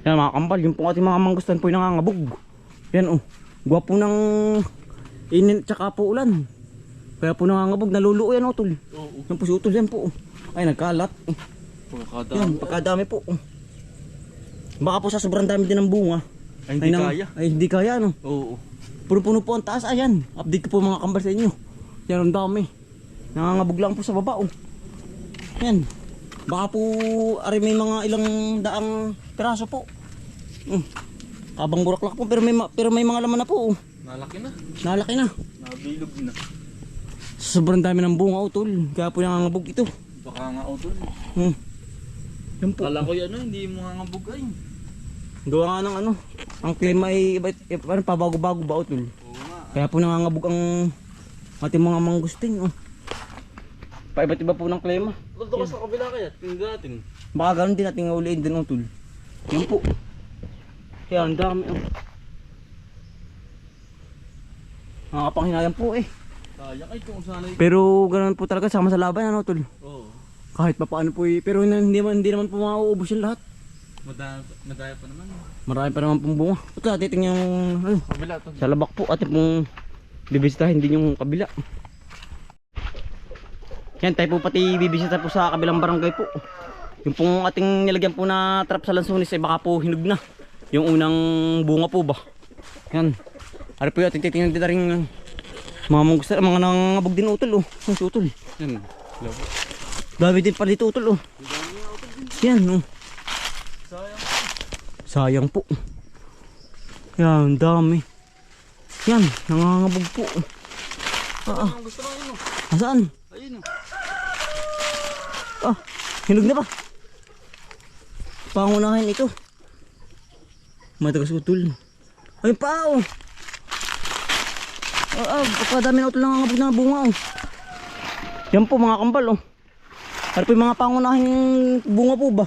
Yan mga kambal, yung pong ating mga mangustan po yung nangangabog. Yan oh, gwapo ng init tsaka po ulan. Kaya po nangangabog, naluluo yan utol. Oo. Yan po si utol, yan po. Ay nagkalat. Pagkakadami. Yan, pagkadami po. Baka po sa sobrang dami din ng bunga. Ay, hindi kaya. Ay hindi kaya no. Oo. Puno-puno po ang taas, ayan. Update ko po mga kambal sa inyo. Yan ang dami. Nangangabog lang po sa baba oh. Yan. Baka po ari may mga ilang daang piraso po. Kabang buraklak po pero may mga laman na po. Nalaki na. Nalaki na. Nabilog na. Sobrang dami ng bunga utol. Kaya po nangangabog ito. Baka nga utol. Yan po. Kala ko yan hindi mo nga bugay. Gawa nga ng ano. Ang klima ay parang pabago-bago ba utol. Oo nga. Kaya po nangangabog ang ating mga mangustin. Paiba't iba po ng klima. Doon ka sa kabila kaya. Tingnan natin. Baka ganoon din natin uliin din utol. Yan po. Kaya ang dami nakakapanghinayang po eh. Kaya kay kung sana. Pero ganoon po talaga sama sa laban ano tol. Oo. Kahit pa paano po eh. Pero hindi naman po mauubos yung lahat. Madaya pa naman. Marami pa naman pong bunga. Ito titingnan yung Kabila to. sa labak po at pong bibisitahin din yung kabila. Yan tayo po pati bibisita po sa kabilang barangay po. Yung pong ating nilagyan po na trap sa lansunis ay baka po hinog na. Yung unang bunga po ba. Yan. Ari po yung ating titingnan din na rin mga mangustan, mga nangangabog din utol oh. Yan si utol. Yan. Dami din pala dito utol oh. Yan oh. Sayang po. Yan, dami. Yan, nangangabog po. Ang gusto mo yun. Saan? Ayun. Hinog na ba? Pangunahin ito. Matagas utol. Ayun pa oh. Pagkadami na utol nangangabog na bunga oh. Yan po mga kambal oh. Ano po yung mga pangunahing bunga po ba?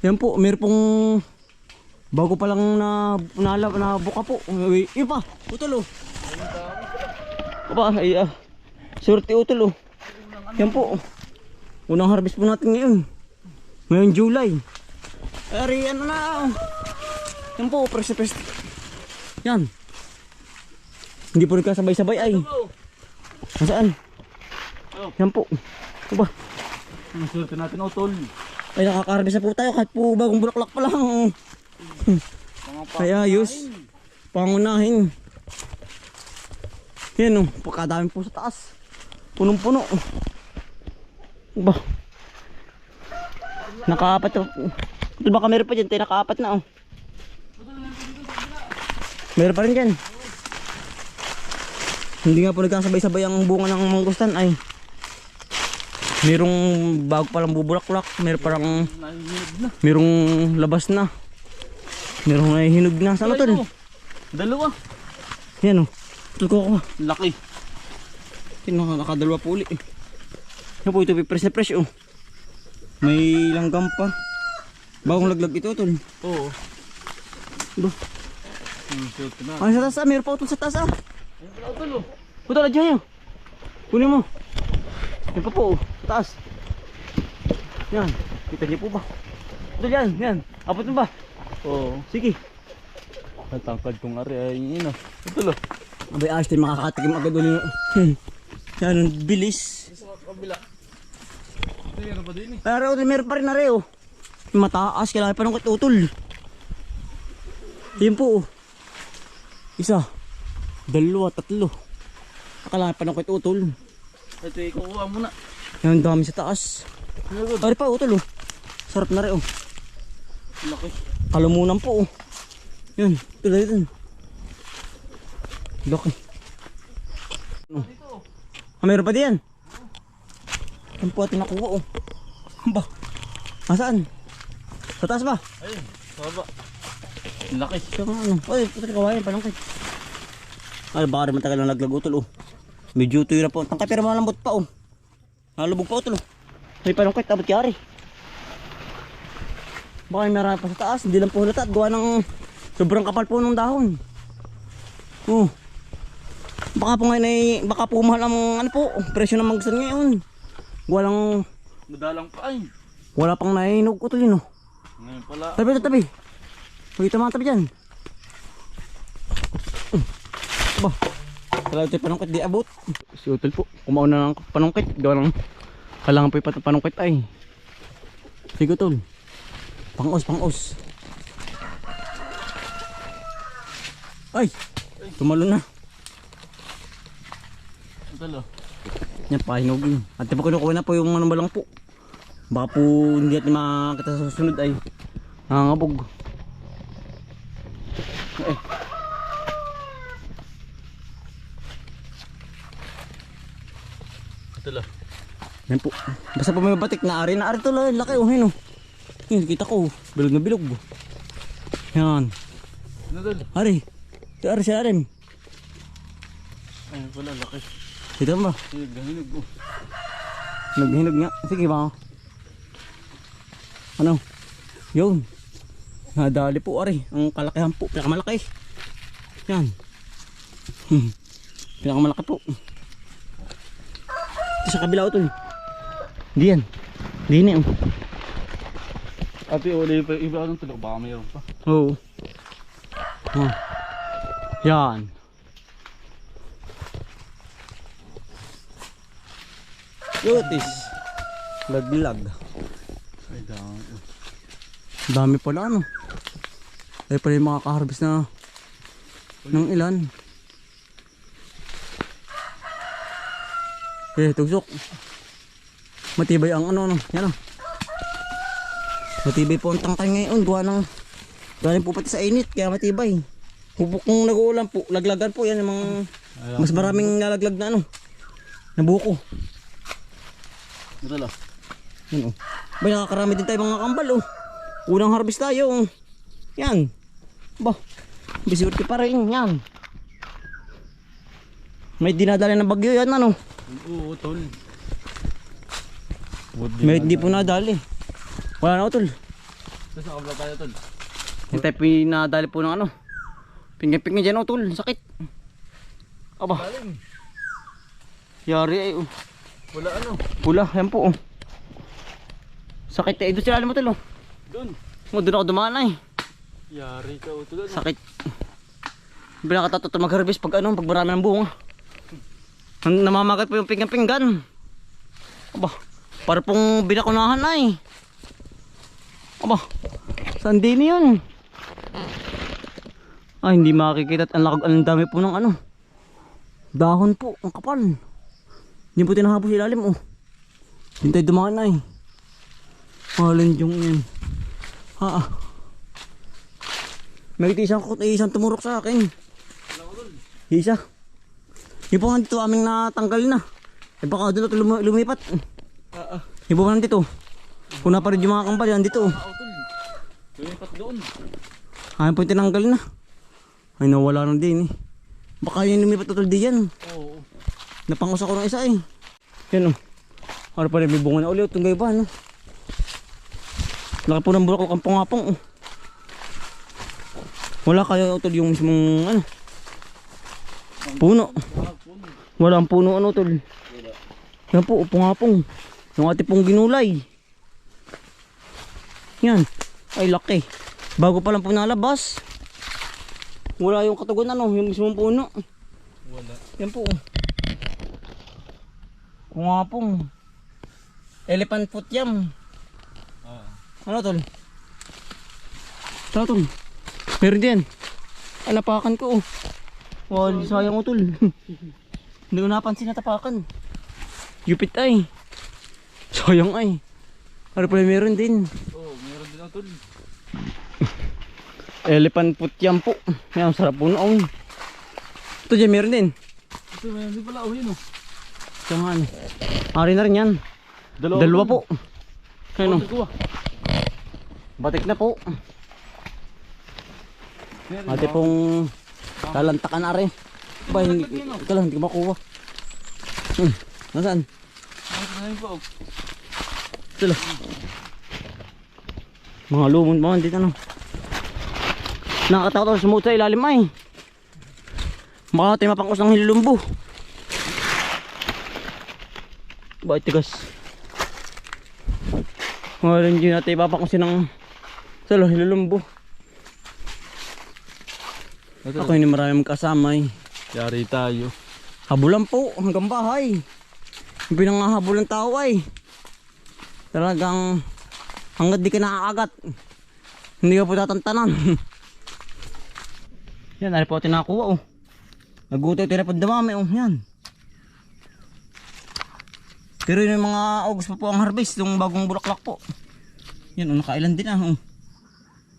Yan po, meron pong bago pa lang na buka po. Yun pa, utol oh. Aba, ay surti utol oh. Yan po. Unang harvest po natin ngayon. Ngayon July. Ari ano na oh. Yan po, press. Yan. Hindi po nagkasabay-sabay ay. Nasaan? Yan po. Aba. Ang surti natin utol. Ay nakaka-harvest na po tayo kahit po bagong bulaklak pa lang. Kaya ayos. Pangunahin. Yan oh, pagkadami po sa taas. Punong-puno. Ba. Nakaapat oh. Ito baka meron pa dyan, tayo nakaapat na oh. Meron pa rin dyan. Hindi nga po nagkasabay-sabay ang bunga ng mangustan ay. Merong bago palang bubulaklak, merong labas na. Merong nahihinog na. Saan ito? Dalawa. Yan o. Ito ko. Laki. Nakadalawa po uli. Yan po ito, fresh na fresh oh. May langgam pa. Bagong laglag ito tol. Oo. Ba? Surti na. Ay sa taas ah, meron pa utol sa taas ah. Ayun pala utol oh. Utol, adyan yun. Kunin mo. Yan pa po oh. Taas. Yan. Kita niyo po ba? Ito yan. Abot mo ba? Oo. Sige. Natangkad kong ari ay yun oh. Ito lo. Abay ayos tayo makakatikim agad ulit. Yan. Ang bilis. Sa kabila. Ito yan ba din eh. Pero meron pa rin na rin oh. Mataas. Kailangan pa ng utol. Yan po oh. Isa. Dalawa. Tatlo. Kailangan pa ng utol. Ito ikukuha mo na. Yan dami sa taas. Ari pa utol oh. Sarap na rin oh. Laki. Kalumunan po oh. Yan. Tulad ito. Laki. Meron pa diyan. Yan po ating nakuha oh. Ba? Nasaan? Sa taas ba? Ayun. Baba. Laki. Saka ano? Oy, puto kawayan palangkay. Ay baka rin matagal na laglag utol oh. Medyo tuyo na po. Tangkay pero malambot pa oh. Nalubog pa utol oh. May palangkay tabot yari. Baka marami pa sa taas. Hindi lang po halata at gawa ng sobrang kapal po ng dahon. Oh. Baka po ngayon ay baka po mahal ang ano po, presyo ng mangustan ngayon. Walang Madalang pa ay. wala pang nahinog utol yun oh. Ngayon pala. Tabi ito, tabi. Huwag ito mga tabi dyan. Aba, talaga ito yung panungkit di abot. Si Utol po, kumaon na ng panungkit. Gawa ng kailangan po yung panungkit ay. Sige Utol. Pangos. Ay, tumalo na. Utol oh. Yan, pahinugin. At po kinukuha na po yung ano balang po. Baka po hindi natin makakita sa susunod ay nangangabog. Eh. Utol oh. Yan po. Basta po may batik na ari to lang. Laki oh, yun oh. Yun, kita ko. Bilog na bilog. Yan. Ano Utol? Ari. Si Arim. Ayun pala, laki. Ito ba? Hinog oh. Naghinog nga. Sige ba? Ano? Yun. Nadali po ari. Ang kalakihan po. Pinakamalaki. Yan. Pinakamalaki po. Ito sa kabila ito. Hindi yan. Hindi na yun. Ate, wala yung iba anong tulog. Baka mayroon pa. Oo. Oh. Yan. Yotis. Laglag. Ay, dami. Dami pala ano. Ay pala yung makaka-harvest na ng ilan. Tugsok. Matibay ang ano. Yan o. Matibay po ang tangkay ngayon. Galing po pati sa init. Kaya matibay. Kung nag-uulan po, laglagan po yan yung mga mas maraming nalaglag na ano. Nabuko. Utol oh. Yan o. Ba, nakakarami din tayo mga kambal o. Unang harvest tayo o. Yan. Ba, bisurti pa rin. Yan. May dinadala ng bagyo yan ano. Oo, Utol. May hindi po nadali. Wala na Utol. Ito sa kabla tayo Utol. Yung tayo pinadali po ng ano. Pingin-pingin dyan Utol. Sakit. Aba. Galing. Yari ay oh. Wala ano. Pula. Yan po oh. Sakit eh. Doon sila alam mo Utol oh. Doon. Doon ako dumaan ay. Yari ka Utol. Sakit. Binakatatuto mag-harvest pag ano. Pag marami ng bunga. Namamagat po yung pinggan-pinggan. Aba. Para pong binakunahan ay. Aba. Saan din yun? Ay, hindi makikita at ang dami po ng ano. Dahon po, ang kapal. Hindi po tinahapos ilalim oh. Hindi tayo dumaan ay. Malandyong yan. May isang tumurok sa akin. Isa. Yung po nga dito aming natanggal na. Eh baka doon ito lumipat. Yung po nga dito. Kung na pa rin yung mga kambal yan dito. Utol. Lumipat doon. Ayun po yung tinanggal na. Ay nawala na din eh. Baka yung lumipat Utol di yan. Oo. Napangos ako ng isa eh. Yan oh. Para pa rin may bunga na ulit. Itong gayo ba no? Laki po ng bulaklak ang pangapong oh. Wala kayo Utol yung mismong ano. Puno. Wala ang puno ano Utol. Yan po pangapong. Yung ate pong ginulay. Yan. Ay laki. Bago pa lang po nalabas. Wala yung katugon ano, yung mismong puno. Wala. Yan po. Kung nga pong elephant foot yam. Ano Tol? Ano Tol? Meron din. Ay napakan ko oh. Wala sayang Tol. Hindi ko napansin na tapakan. Yupit ay. Sayang ay. Ano pala meron din. Oo, meron din Utol. Elephant foot yam po. Yan, sarap po noon. Ito dyan, meron din. Ito, meron din pala. Oh, yun oh. Ito nga ano. Ari na rin yan. Dalawa po. Ano? Batik na po. Ate pong talantakan ari. Ba, hindi ko lang, hindi ko makuha. Nasaan? Ito lang. Mga lumon mga dito no. Nakakatakot ako sumut sa ilalim ay. Baka tayo mapangkos ng hilumbo. Bakit tigas? Ngayon hindi natin ipapangkosin ng Salo, hilulumbo. Ito, Ako hindi maraming kasama eh. yari tayo. Habulan po hanggang bahay. Yung pinangahabol ng tao ay talagang hanggat di ka nakakagat hindi ka po tatantanan. Yan, ari po tinakuha oh. Nagutay tinapad dumami oh, yan. Pero yung mga August pa po ang harvest, yung bagong bulaklak po. Yan oh, nakailan din ah oh.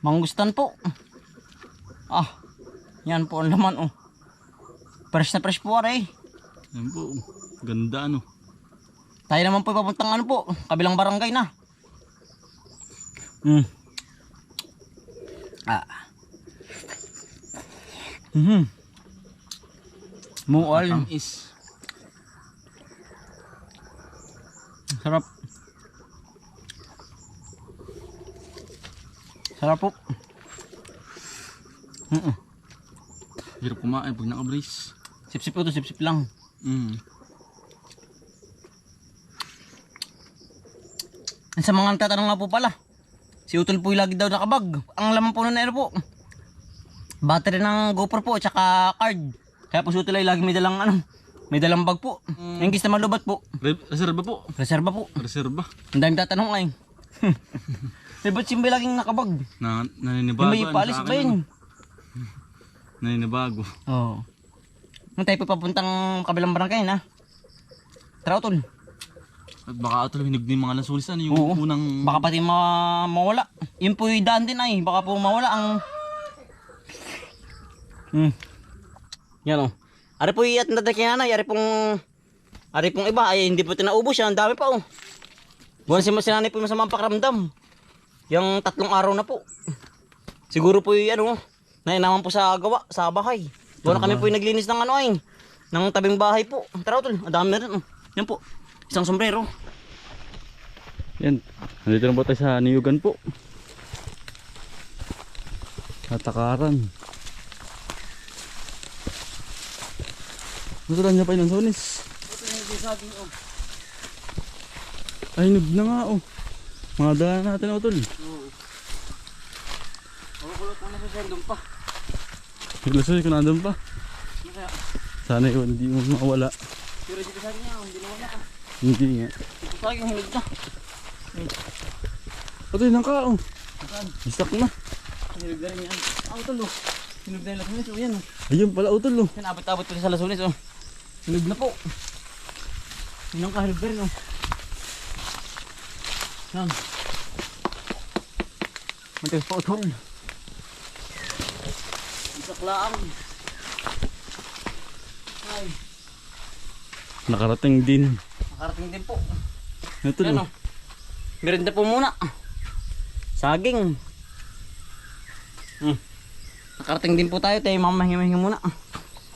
Mangustan po. Ah, yan po ang laman oh. Fresh na fresh po ari. Yan po. Ganda ano. Tayo naman po papuntang ano po, kabilang barangay na. Ah. Mual. Tamis. Sarap. Sarap po. Hirap kumain pag naka-brace. Sip-sip po to, sip-sip lang. Sa mga nagtatanong nga po pala, si Utol po yung lagi daw nakabag. Ang laman po na po, battery ng GoPro po, tsaka card. Kaya po si Utol ay lagi may dalang ano, may dalang bag po. Yung kis na malubat po. Reserva po. Reserva po. Reserva. Ang daming tatanong ay. Eh, ba't simba laging nakabag? Naninibago. Yung may paalis ba yun? Naninibago. Oo. Nung tayo po papuntang kabilang barangay na. Tara Utol. At baka ito hinog din mga lansulis ano yung Oo. unang... Baka pati mawala. Yun po yung daan din ay. Baka po mawala ang... Yan o. Ari po yung natagyan na. Ari pong iba ay hindi po tinaubos yan. Ang dami pa o. Buwan sinanay po yung masamang pakiramdam. Yung 3 araw na po. Siguro po yung ano, nainaman po sa gawa, sa bahay. Buwan na kami po yung naglinis ng ano ay. Ng tabing bahay po. Tara Utol. Ang dami na rin o. Yan po. Isang sombrero. Yan. Nandito na po tayo sa niyugan po. Natakaran. Gusto lang niya pa yung lansunis. Ay, hinog na nga oh. Mga daan natin oh tol. Makukulot mo na sa sendong pa. Naglasoy ko nandun pa. Sana yun, hindi mo mawala. Pero dito sa niya, hindi naman na. Hindi nga. Ito sa akin, hinog na. Patay ng kao. Saan? Istak na. Hinog na rin yan. Ah, Utol oh. Hinog na yung lasunis oh, yan oh. Ayun pala utol oh. Yan, abot-abot pa sa lasunis oh. Hinog na po. Yun ang kahinog na rin oh. Yan. Matigas pa Utol. Isaklaan. Ay, Nakarating din. nakarating din po. Ito Yan oh. oh. Merinda po muna. Saging. Nakarating din po tayo. Tayo mamahinga-mahinga muna.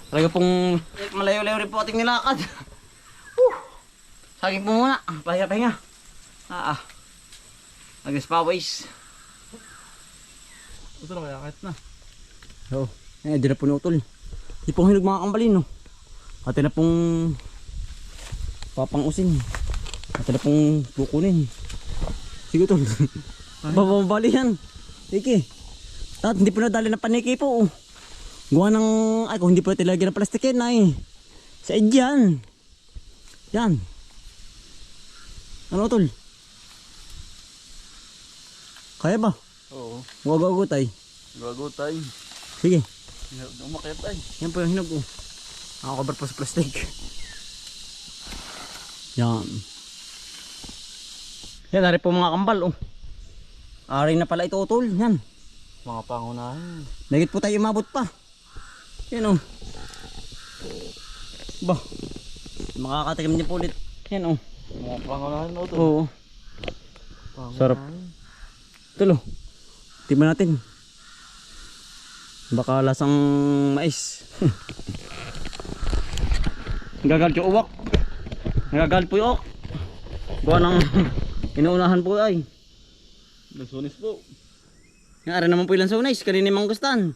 Talaga pong malayo-layo rin po ating nilakad. Saging po muna. Pahinga-pahinga. Nag-spaways. Ito na kaya kahit na. Oo. Di na po nautol. Di pong hinog mga kambalin no. Ate na pong papangusin. Ate na pong kukunin. Sige tol. Bababali yan. Iki. At hindi po nadali na paniki po. Gawa ng, ay kung hindi po natilagyan ng plastic yan ay. Sa edyan. Yan. Ano tol? Kaya ba? Oo. Wag tay. Gago tayo. Sige. Umakit tayo. Yan po yung hinog oh. Nakakover po sa plastic. Yan. Yan, ari po mga kambal oh. Ari na pala ito utol. Yan. Mga pangunahin. Nagit po tayo umabot pa. Yan oh. Ba. Makakatikim din po ulit. Yan oh. Mga pangunahin o tol. Oo. Sarap. Tulo. Tingnan natin. Baka lasang mais. Nagagalit yung uwak. Nagagalit po yung uwak. Gawa ng inuunahan po ay. Lansunis po. Yung ara naman po yung lansunis. Kanina mang gustan.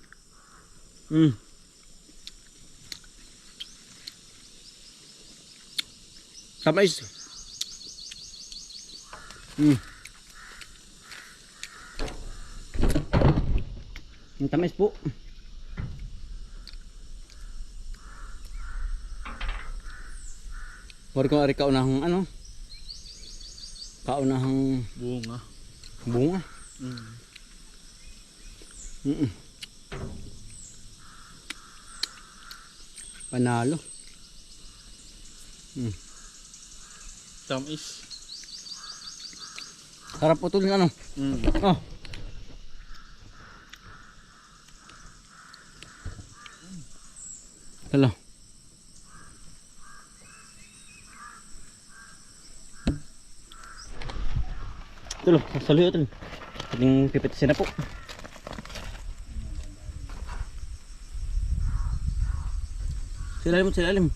Sa mais. Ang tamis po. Wari ko ari kaunahang ano? Kaunahang Bunga. bunga. Panalo. Tamis. Sarap po ito yung ano. Oh. Hello. Tulo, sasaluyo ito. Ating pipitisin na po. Silalim mo, silalim.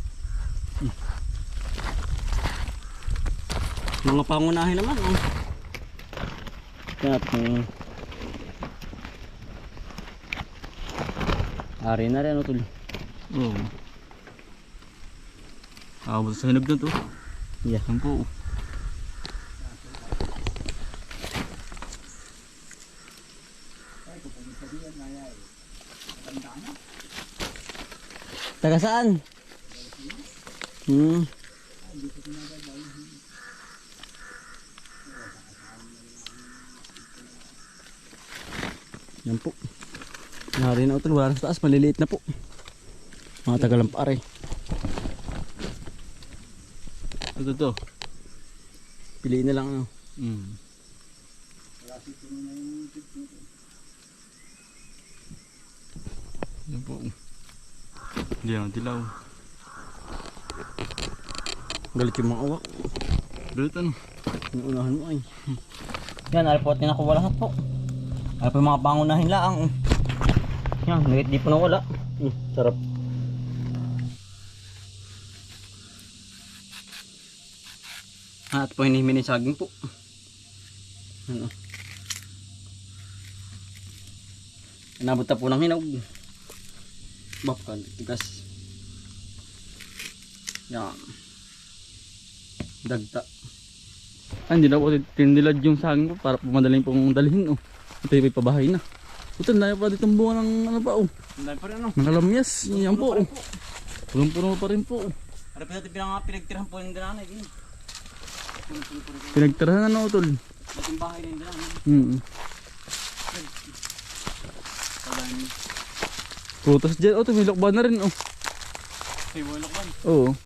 Mga pangunahin naman. Oh. Yan ating ari na rin ano tuloy. Oo. Abot sa hinog na to. Yeah. Yan po. Taga saan? Yan po. Nari na utol, wala sa taas, maliliit na po. Mga tagalampare. Ito to. Piliin na lang ano. Yan po. Hindi ang dilaw. Galit yung mga uwak. Galit ano? Yung unahan mo ay. Yan, alipot na nakuha lahat po. Ay po yung mga pangunahin laang. Yan, nagit di po nawala. Sarap. At po hinihimi ng saging po. Ano? Inabot na po ng hinog. Bakal, tigas. Yan. Dagta. Ay, hindi na po tinilad yung saging po para po madaling pong dalhin. Oh. Ito yung pabahay na. Ito, layo pa ditong bunga ng ano pa. Oh. Dahil pa rin ano. Ng alamyas. Yan po. Oh. Punong-puno pa rin po. Oh. Ano pa natin pinagtirahan po yung dinanay. Pinagtirahan na no, tol. Dating bahay na yung dinanay. Prutas dyan. Oh, tumilok ba na rin. Oh. May bulok ba? Oo.